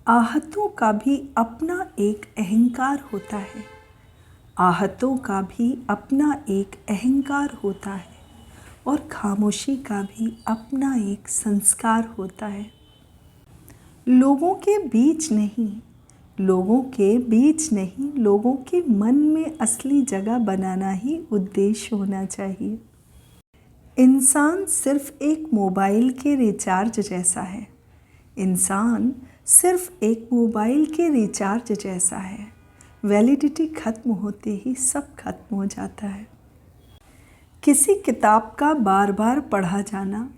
आहतों का भी अपना एक अहंकार होता है। आहतों का भी अपना एक अहंकार होता है और खामोशी का भी अपना एक संस्कार होता है। लोगों के बीच नहीं, लोगों के मन में असली जगह बनाना ही उद्देश्य होना चाहिए। इंसान सिर्फ एक मोबाइल के रिचार्ज जैसा है। इंसान सिर्फ एक मोबाइल के रिचार्ज जैसा है। वैलिडिटी खत्म होते ही सब खत्म हो जाता है। किसी किताब का बार बार पढ़ा जाना,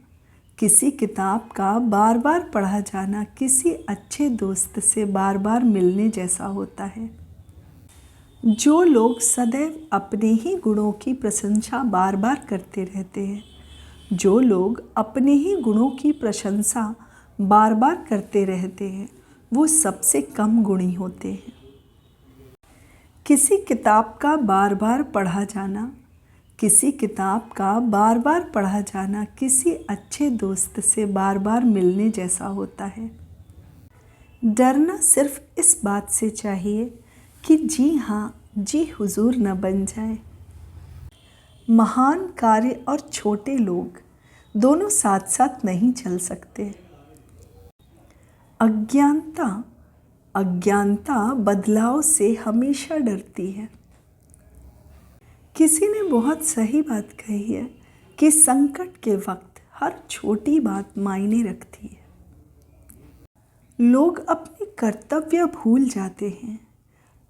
किसी अच्छे दोस्त से बार बार मिलने जैसा होता है। जो लोग सदैव अपने ही गुणों की प्रशंसा बार बार करते रहते हैं, वो सबसे कम गुणी होते हैं। किसी किताब का बार बार पढ़ा जाना, किसी अच्छे दोस्त से बार बार मिलने जैसा होता है। डरना सिर्फ इस बात से चाहिए कि जी हाँ, जी हुजूर न बन जाए। महान कार्य और छोटे लोग दोनों साथ साथ नहीं चल सकते। अज्ञानता बदलाव से हमेशा डरती है। किसी ने बहुत सही बात कही है कि संकट के वक्त हर छोटी बात मायने रखती है। लोग अपने कर्तव्य भूल जाते हैं।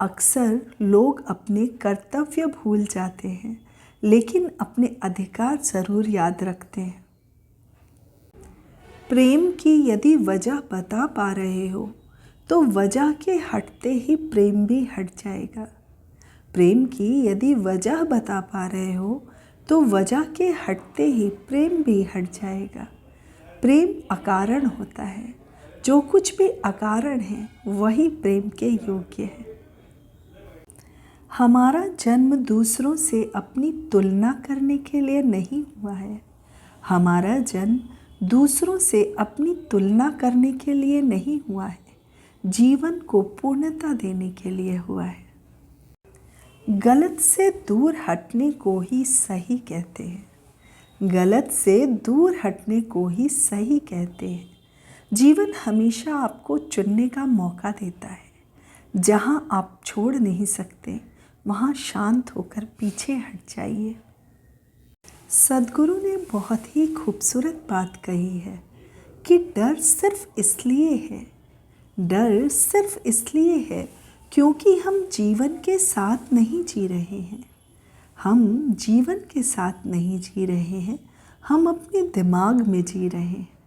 अक्सर लोग अपने कर्तव्य भूल जाते हैं, लेकिन अपने अधिकार ज़रूर याद रखते हैं। प्रेम की यदि वजह बता पा रहे हो तो वजह के हटते ही प्रेम भी हट जाएगा। प्रेम की यदि वजह बता पा रहे हो तो वजह के हटते ही प्रेम भी हट जाएगा। प्रेम अकारण होता है। जो कुछ भी अकारण है वही प्रेम के योग्य है। हमारा जन्म दूसरों से अपनी तुलना करने के लिए नहीं हुआ है। हमारा जन्म दूसरों से अपनी तुलना करने के लिए नहीं हुआ है। जीवन को पूर्णता देने के लिए हुआ है। गलत से दूर हटने को ही सही कहते हैं। जीवन हमेशा आपको चुनने का मौका देता है। जहाँ आप छोड़ नहीं सकते वहाँ शांत होकर पीछे हट जाइए। सद्गुरु ने बहुत ही खूबसूरत बात कही है कि डर सिर्फ इसलिए है क्योंकि हम जीवन के साथ नहीं जी रहे हैं। हम अपने दिमाग में जी रहे हैं।